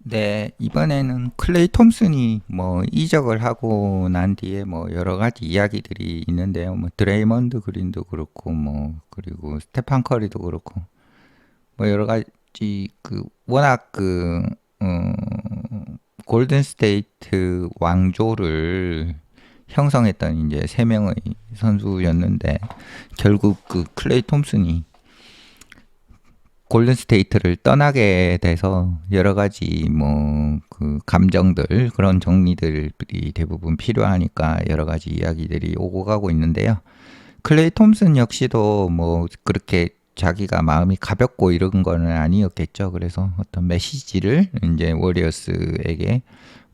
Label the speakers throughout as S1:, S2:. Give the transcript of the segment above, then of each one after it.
S1: 네, 이번에는 클레이 톰슨이 뭐 이적을 하고 난 뒤에 뭐 여러 가지 이야기들이 있는데요. 뭐 드레이먼드 그린도 그렇고 뭐 그리고 스테판 커리도 그렇고 뭐 여러 가지 그 워낙 어, 골든 스테이트 왕조를 형성했던 이제 세 명의 선수였는데 결국 그 클레이 톰슨이 골든스테이트를 떠나게 돼서 여러 가지 뭐 그 감정들 그런 정리들이 대부분 필요하니까 여러 가지 이야기들이 오고 가고 있는데요. 클레이 톰슨 역시도 뭐 그렇게 자기가 마음이 가볍고 이런 거는 아니었겠죠. 그래서 어떤 메시지를 이제 워리어스에게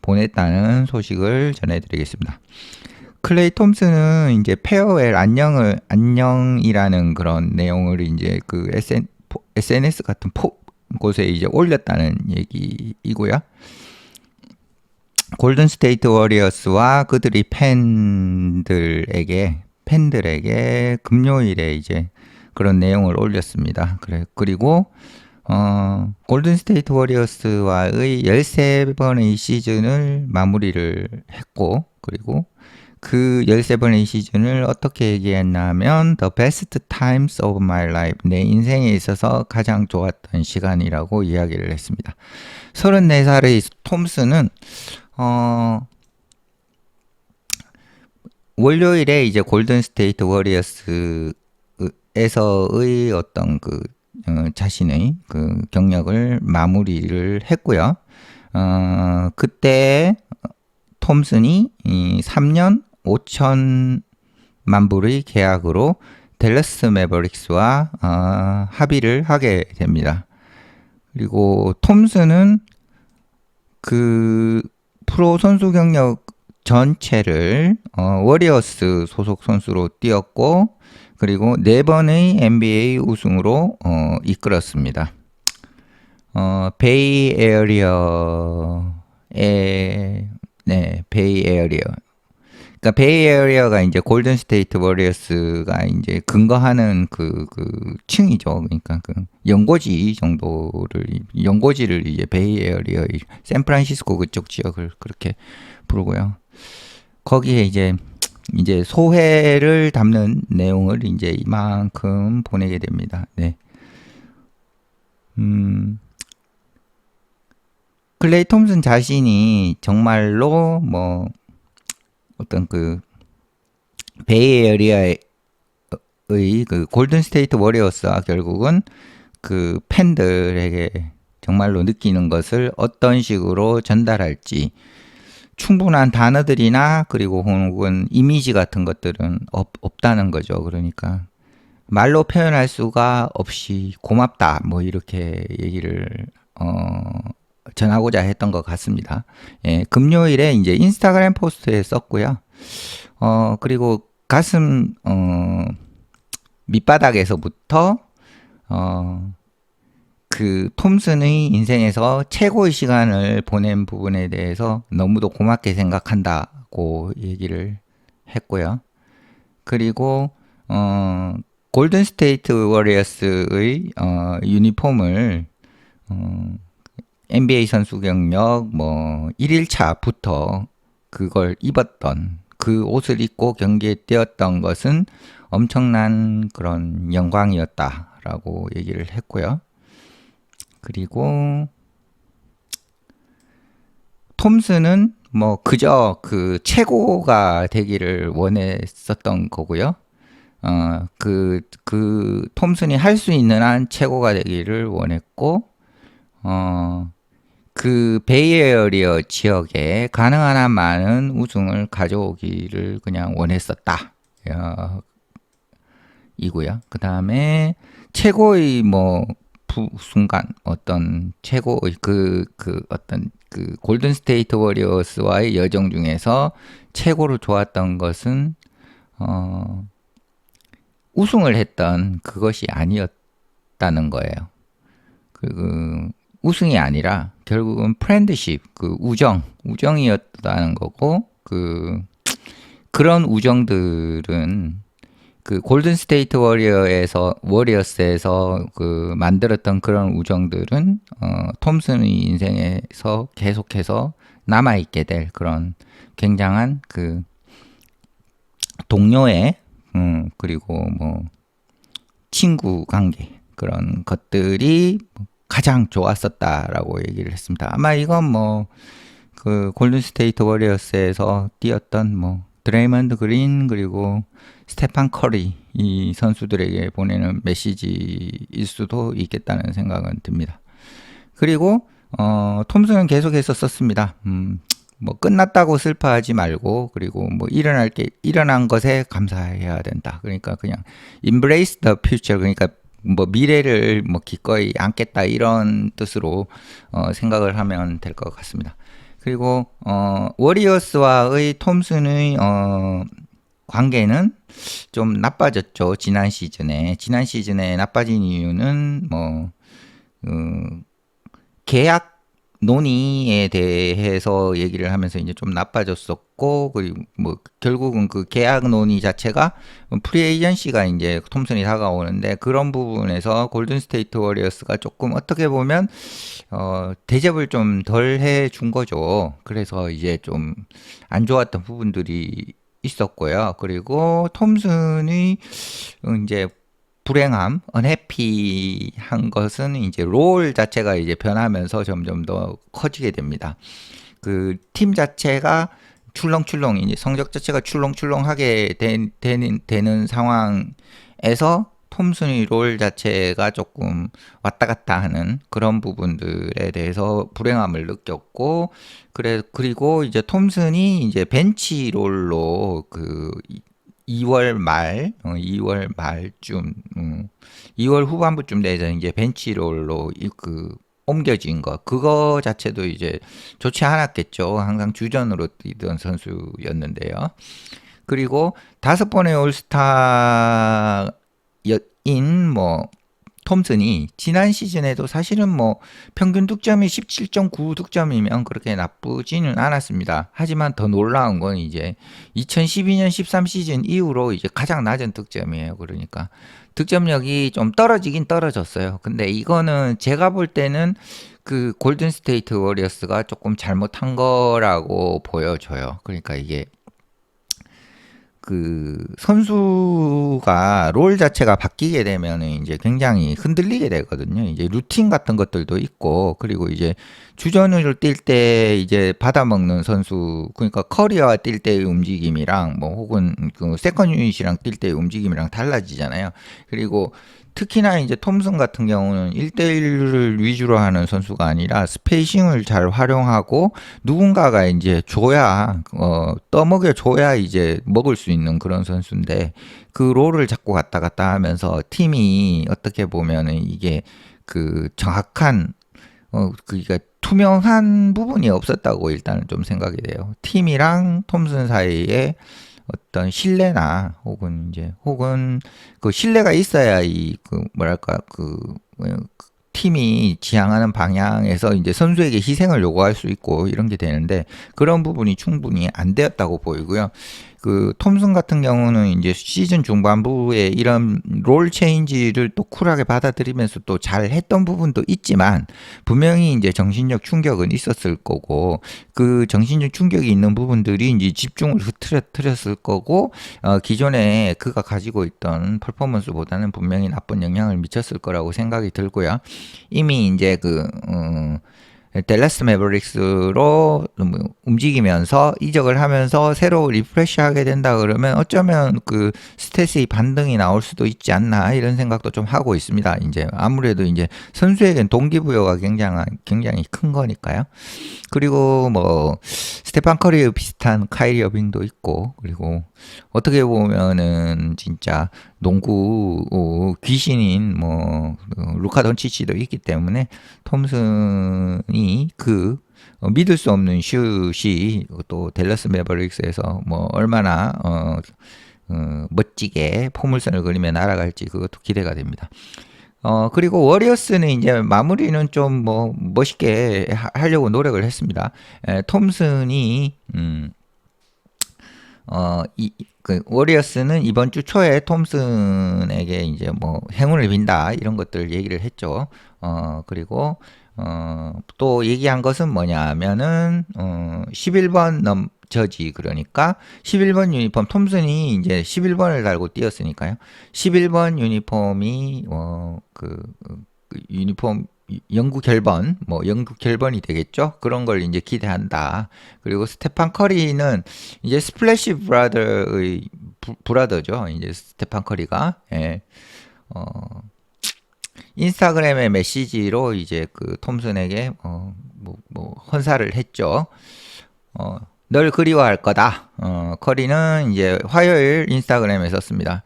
S1: 보냈다는 소식을 전해드리겠습니다. 클레이 톰슨은 이제 페어웰 안녕이라는 그런 내용을 이제 그 SNS 같은 곳에 이제 올렸다는 얘기이고요. 골든 스테이트 워리어스와 그들이 팬들에게 금요일에 이제 그런 내용을 올렸습니다. 그리고 골든 스테이트 워리어스와의 13번의 시즌을 마무리를 했고, 그리고 그 13번의 시즌을 어떻게 얘기했냐면 The best times of my life, 내 인생에 있어서 가장 좋았던 시간이라고 이야기를 했습니다. 34살의 톰슨은 월요일에 이제 골든 스테이트 워리어스에서의 어떤 자신의 그 경력을 마무리를 했고요. 그때 톰슨이 3년 5천만 불의 계약으로 댈러스 매버릭스와 합의를 하게 됩니다. 그리고 톰슨은 그 프로 선수 경력 전체를 워리어스 소속 선수로 뛰었고, 그리고 4번의 NBA 우승으로 이끌었습니다. 베이 에어리어의 베이 에어리어. 그러니까 베이 에어리어가 이제 골든 스테이트 워리어스가 이제 근거하는 그 층이죠. 그러니까 그 연고지를 이제 베이 에어리어, 샌프란시스코 그쪽 지역을 그렇게 부르고요. 거기에 이제 소회를 담는 내용을 이제 이만큼 보내게 됩니다. 네. 클레이 톰슨 자신이 정말로 뭐 어떤 그 베이 에리아의 그 골든 스테이트 워리어스와 결국은 그 팬들에게 정말로 느끼는 것을 어떤 식으로 전달할지 충분한 단어들이나 그리고 혹은 이미지 같은 것들은 없다는 거죠. 그러니까 말로 표현할 수가 없이 고맙다 뭐 이렇게 얘기를 전하고자 했던 것 같습니다. 예, 금요일에 이제 인스타그램 포스트에 썼고요. 그리고 가슴 밑바닥에서부터 그 톰슨의 인생에서 최고의 시간을 보낸 부분에 대해서 너무도 고맙게 생각한다고 얘기를 했고요. 그리고 골든 스테이트 워리어스의 유니폼을 NBA 선수 경력 뭐 1일차부터 그걸 입었던 그 옷을 입고 경기에 뛰었던 것은 엄청난 그런 영광이었다라고 얘기를 했고요. 그리고 톰슨은 뭐 그저 그 최고가 되기를 원했었던 거고요. 그 톰슨이 할 수 있는 한 최고가 되기를 원했고, 그 베이에어리어 지역에 가능한 한 많은 우승을 가져오기를 그냥 원했었다. 이고요. 그 다음에 최고의 뭐 순간 어떤 최고의 어떤 그 골든 스테이트 워리어스와의 여정 중에서 최고로 좋았던 것은 우승을 했던 그것이 아니었다는 거예요. 우승이 아니라 결국은 프렌드십, 그 우정이었다는 거고, 그런 우정들은 그 골든 스테이트 워리어스에서 그 만들었던 그런 우정들은 톰슨의 인생에서 계속해서 남아 있게 될 그런 굉장한 그 동료의 그리고 뭐 친구 관계 그런 것들이 가장 좋았었다라고 얘기를 했습니다. 아마 이건 뭐 그 골든 스테이트 워리어스에서 뛰었던 뭐 드레이먼드 그린 그리고 스테판 커리 이 선수들에게 보내는 메시지일 수도 있겠다는 생각은 듭니다. 그리고 톰슨은 계속해서 썼습니다. 뭐 끝났다고 슬퍼하지 말고 그리고 뭐 일어난 것에 감사해야 된다. 그러니까 그냥 embrace the future 그러니까 뭐 미래를 뭐 기꺼이 안겠다 이런 뜻으로 생각을 하면 될 것 같습니다. 그리고 워리어스와의 톰슨의 관계는 좀 나빠졌죠. 지난 시즌에 나빠진 이유는 뭐 계약 논의에 대해서 얘기를 하면서 이제 좀 나빠졌었고, 그리고 뭐 결국은 그 계약 논의 자체가 프리에이전시가 이제 톰슨이 다가오는데 그런 부분에서 골든 스테이트 워리어스가 조금 어떻게 보면 대접을 좀 덜 해준 거죠. 그래서 이제 좀 안 좋았던 부분들이 있었고요. 그리고 톰슨이 이제 불행함, 언해피한 것은 이제 롤 자체가 이제 변하면서 점점 더 커지게 됩니다. 그 팀 자체가 출렁출렁 이제 성적 자체가 출렁출렁하게 되는 상황에서 톰슨의 롤 자체가 조금 왔다 갔다 하는 그런 부분들에 대해서 불행함을 느꼈고 그리고 이제 톰슨이 이제 벤치 롤로 그 2월 말쯤, 2월 후반부쯤 돼서 이제 벤치롤로 그 옮겨진 그거 자체도 이제 좋지 않았겠죠. 항상 주전으로 뛰던 선수였는데요. 그리고 5번의 올스타인 뭐 톰슨이 지난 시즌에도 사실은 뭐 평균 득점이 17.9 득점이면 그렇게 나쁘지는 않았습니다. 하지만 더 놀라운 건 이제 2012년 13 시즌 이후로 이제 가장 낮은 득점이에요. 그러니까 득점력이 좀 떨어지긴 떨어졌어요. 근데 이거는 제가 볼 때는 그 골든 스테이트 워리어스가 조금 잘못한 거라고 보여져요. 그러니까 이게 그 선수가 롤 자체가 바뀌게 되면 이제 굉장히 흔들리게 되거든요. 이제 루틴 같은 것들도 있고 그리고 이제 주전을 뛸 때 이제 받아먹는 선수 그러니까 커리어와 뛸 때의 움직임이랑 뭐 혹은 그 세컨 유닛이랑 뛸 때의 움직임이랑 달라지잖아요. 그리고 특히나 이제 톰슨 같은 경우는 1대1을 위주로 하는 선수가 아니라 스페이싱을 잘 활용하고 누군가가 이제 줘야, 떠먹여 줘야 이제 먹을 수 있는 그런 선수인데 그 롤을 자꾸 갔다 갔다 하면서 팀이 어떻게 보면은 이게 그 정확한, 그러니까 투명한 부분이 없었다고 일단은 좀 생각이 돼요. 팀이랑 톰슨 사이에 어떤 신뢰나 혹은 그 신뢰가 있어야 이 그 뭐랄까 그 팀이 지향하는 방향에서 이제 선수에게 희생을 요구할 수 있고 이런 게 되는데 그런 부분이 충분히 안 되었다고 보이고요. 그 톰슨 같은 경우는 이제 시즌 중반부에 이런 롤 체인지를 또 쿨하게 받아들이면서 또 잘했던 부분도 있지만 분명히 이제 정신적 충격은 있었을 거고 그 정신적 충격이 있는 부분들이 이제 집중을 흐트렸을 거고 기존에 그가 가지고 있던 퍼포먼스보다는 분명히 나쁜 영향을 미쳤을 거라고 생각이 들고요. 이미 이제 댈러스 매버릭스로 움직이면서 이적을 하면서 새로 리프레시하게 된다 그러면 어쩌면 그 스탯의 반등이 나올 수도 있지 않나 이런 생각도 좀 하고 있습니다. 이제 아무래도 이제 선수에겐 동기부여가 굉장히 큰 거니까요. 그리고 뭐 스테판 커리에 비슷한 카이리 어빙도 있고 그리고 어떻게 보면은 진짜 농구 귀신인 뭐 루카 돈치치도 있기 때문에 톰슨이 그 믿을 수 없는 슛이 또 댈러스 매버릭스에서 뭐 얼마나 멋지게 포물선을 그리며 날아갈지 그것도 기대가 됩니다. 그리고 워리어스는 이제 마무리는 좀 뭐 멋있게 하려고 노력을 했습니다. 톰슨이 그 워리어스는 이번 주 초에 톰슨에게 이제 뭐 행운을 빈다 이런 것들 얘기를 했죠. 그리고 또 얘기한 것은 뭐냐면은 11번 저지 그러니까 11번 유니폼 톰슨이 이제 11번을 달고 뛰었으니까요. 11번 유니폼이 그 유니폼 영구 결번 뭐 영구 결번이 되겠죠. 그런 걸 이제 기대한다. 그리고 스테판 커리는 이제 스플래시 브라더의 브라더죠. 이제 스테판 커리가 어, 인스타그램의 메시지로 이제 그 톰슨에게 뭐 헌사를 했죠. 널 그리워할 거다. 커리는 이제 화요일 인스타그램에 썼습니다.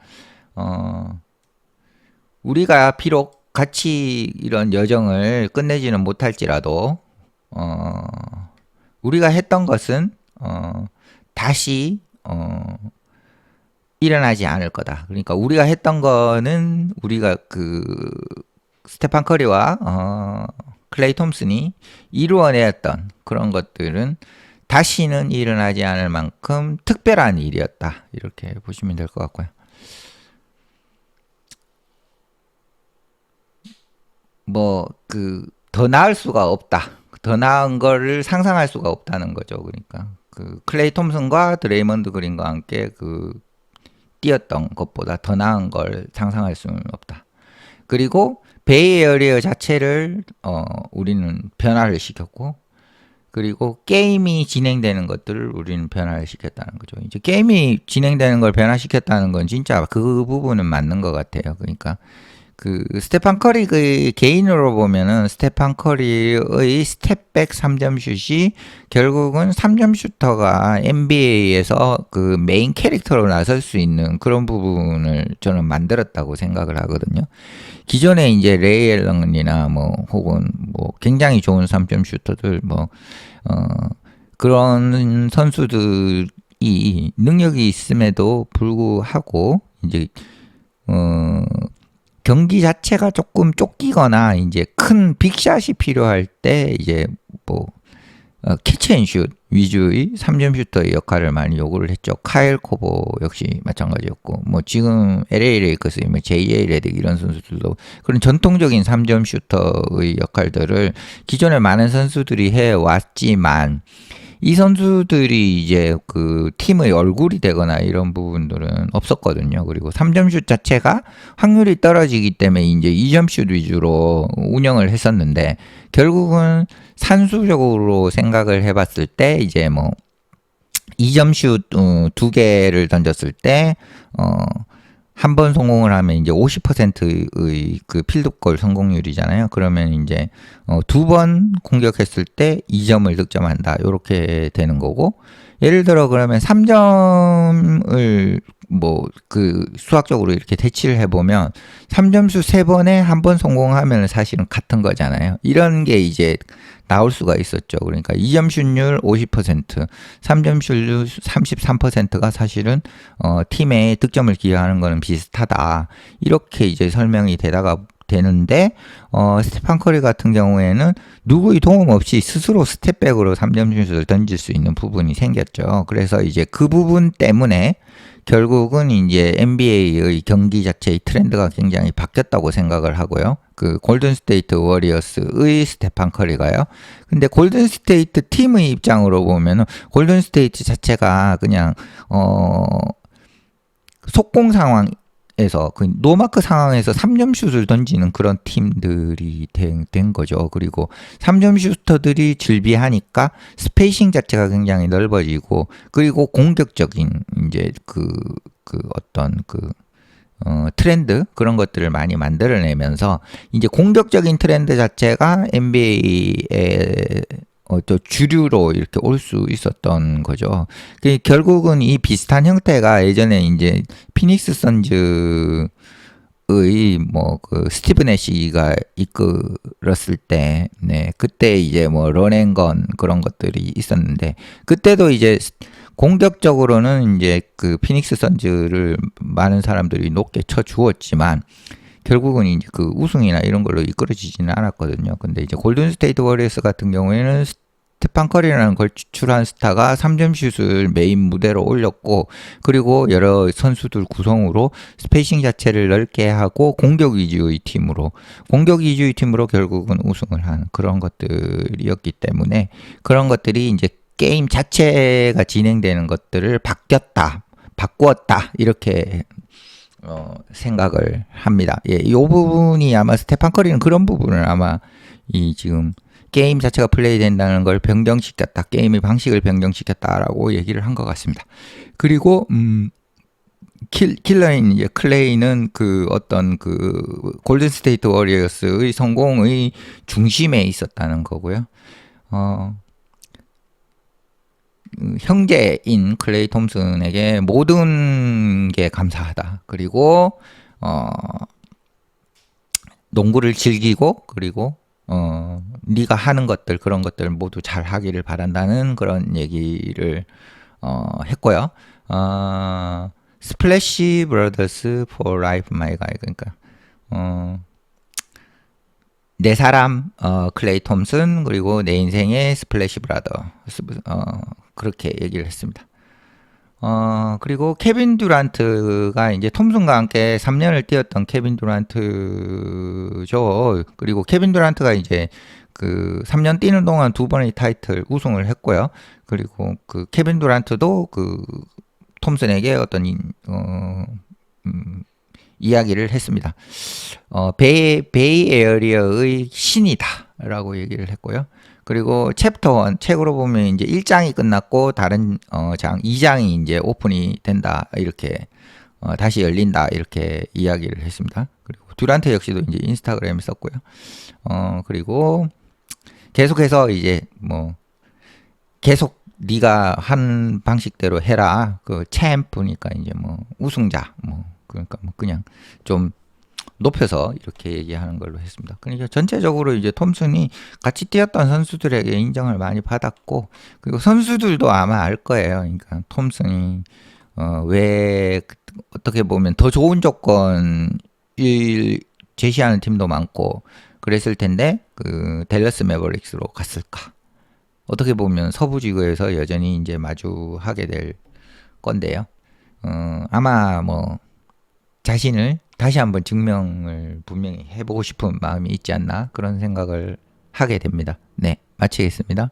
S1: 우리가 비록 같이 이런 여정을 끝내지는 못할지라도 우리가 했던 것은 다시 일어나지 않을 거다. 그러니까 우리가 했던 거는 우리가 그 스테판 커리와 클레이 톰슨이 이루어내었던 그런 것들은 다시는 일어나지 않을 만큼 특별한 일이었다. 이렇게 보시면 될 것 같고요. 뭐 더 나을 수가 없다. 더 나은 거를 상상할 수가 없다는 거죠. 그러니까 그 클레이 톰슨과 드레이먼드 그린과 함께 뛰었던 것보다 더 나은 걸 상상할 수는 없다. 그리고 베이에어리어 자체를 우리는 변화를 시켰고, 그리고 게임이 진행되는 것들을 우리는 변화를 시켰다는 거죠. 이제 게임이 진행되는 걸 변화시켰다는 건 진짜 그 부분은 맞는 것 같아요. 그러니까 그 스테판 커리 그 개인으로 보면은 스테판 커리의 스텝백 3점 슛이 결국은 3점 슈터가 NBA에서 그 메인 캐릭터로 나설 수 있는 그런 부분을 저는 만들었다고 생각을 하거든요. 기존에 이제 레이 앨런이나 뭐 혹은 뭐 굉장히 좋은 3점 슈터들 그런 선수들이 능력이 있음에도 불구하고 이제 경기 자체가 조금 쫓기거나 이제 큰 빅샷이 필요할 때 이제 뭐 캐치앤슛 위주의 3점 슈터의 역할을 많이 요구를 했죠. 카일 코보 역시 마찬가지였고, 뭐 지금 LA 레이커스의 뭐 JJ 레딕 이런 선수들도 그런 전통적인 3점 슈터의 역할들을 기존에 많은 선수들이 해왔지만, 이 선수들이 이제 그 팀의 얼굴이 되거나 이런 부분들은 없었거든요. 그리고 3점슛 자체가 확률이 떨어지기 때문에 이제 2점슛 위주로 운영을 했었는데, 결국은 산수적으로 생각을 해봤을 때 이제 뭐 2점슛 두 개를 던졌을 때 한 번 성공을 하면 이제 50%의 그 필드골 성공률이잖아요. 그러면 이제 두 번 공격했을 때 2점을 득점한다. 이렇게 되는 거고, 예를 들어 그러면 3점을 뭐 그 수학적으로 이렇게 대치를 해보면 3점슛 3번에 한 번 성공하면 사실은 같은 거잖아요. 이런 게 이제 나올 수가 있었죠. 그러니까 2점 슛률 50%, 3점 슛률 33%가 사실은 팀에 득점을 기여하는 거는 비슷하다. 이렇게 이제 설명이 되는데 스테판 커리 같은 경우에는 누구의 도움 없이 스스로 스텝백으로 3점 슛을 던질 수 있는 부분이 생겼죠. 그래서 이제 그 부분 때문에 결국은 이제 NBA의 경기 자체의 트렌드가 굉장히 바뀌었다고 생각을 하고요. 그 골든스테이트 워리어스의 스테판 커리가요. 근데 골든스테이트 팀의 입장으로 보면은 골든스테이트 자체가 그냥 속공 상황에서 그 노마크 상황에서 3점 슛을 던지는 그런 팀들이 된 거죠. 그리고 3점 슈터들이 즐비하니까 스페이싱 자체가 굉장히 넓어지고, 그리고 공격적인 이제 어떤 트렌드 그런 것들을 많이 만들어내면서 이제 공격적인 트렌드 자체가 NBA의 또 주류로 이렇게 올 수 있었던 거죠. 결국은 이 비슷한 형태가 예전에 이제 피닉스 선즈의 뭐 그 스티브 내시가 이끌었을 때, 네, 그때 이제 뭐 런앤건 그런 것들이 있었는데, 그때도 이제 공격적으로는 이제 그 피닉스 선즈를 많은 사람들이 높게 쳐 주었지만 결국은 이제 그 우승이나 이런 걸로 이끌어지지는 않았거든요. 근데 이제 골든 스테이트 워리어스 같은 경우에는 스테판 커리라는 걸출한 스타가 3점 슛을 메인 무대로 올렸고, 그리고 여러 선수들 구성으로 스페이싱 자체를 넓게 하고 공격 위주의 팀으로 결국은 우승을 한 그런 것들이었기 때문에, 그런 것들이 이제 게임 자체가 진행되는 것들을 바꾸었다 이렇게 생각을 합니다. 예, 이 부분이 아마 스테판 커리는 그런 부분을 아마 이 지금 게임 자체가 플레이 된다는 걸 변경시켰다, 게임의 방식을 변경시켰다라고 얘기를 한 것 같습니다. 그리고 킬러인 이제 클레이는 그 어떤 그 골든 스테이트 워리어스의 성공의 중심에 있었다는 거고요. 형제인 클레이 톰슨에게 모든 게 감사하다. 그리고 농구를 즐기고, 그리고 네가 하는 것들, 그런 것들 모두 잘 하기를 바란다는 그런 얘기를 했고요. 스플래시 브라더스 for life my guy, 그러니까 내 사람 클레이 톰슨, 그리고 내 인생의 스플래시 브라더, 그렇게 얘기를 했습니다. 그리고 케빈 듀란트가 이제 톰슨과 함께 3년을 뛰었던 케빈 듀란트죠. 그리고 케빈 듀란트가 이제 그 3년 뛰는 동안 2번의 타이틀 우승을 했고요. 그리고 그 케빈 듀란트도 그 톰슨에게 어떤 이야기를 했습니다. 베이 에어리어의 신이다라고 얘기를 했고요. 그리고 챕터 1, 책으로 보면 이제 1장이 끝났고 다른 2장이 이제 오픈이 된다, 이렇게 다시 열린다, 이렇게 이야기를 했습니다. 그리고 듀란트 역시도 이제 인스타그램에 썼고요. 그리고 계속해서 이제 뭐 계속 네가 한 방식대로 해라. 그 챔프니까 이제 뭐 우승자, 뭐 그러니까 뭐 그냥 좀 높여서 이렇게 얘기하는 걸로 했습니다. 그러니까 전체적으로 이제 톰슨이 같이 뛰었던 선수들에게 인정을 많이 받았고, 그리고 선수들도 아마 알 거예요. 그러니까 톰슨이 왜 어떻게 보면 더 좋은 조건을 제시하는 팀도 많고 그랬을 텐데 그 댈러스 매버릭스로 갔을까? 어떻게 보면 서부 지구에서 여전히 이제 마주하게 될 건데요. 아마 뭐 자신을 다시 한번 증명을 분명히 해보고 싶은 마음이 있지 않나, 그런 생각을 하게 됩니다. 네, 마치겠습니다.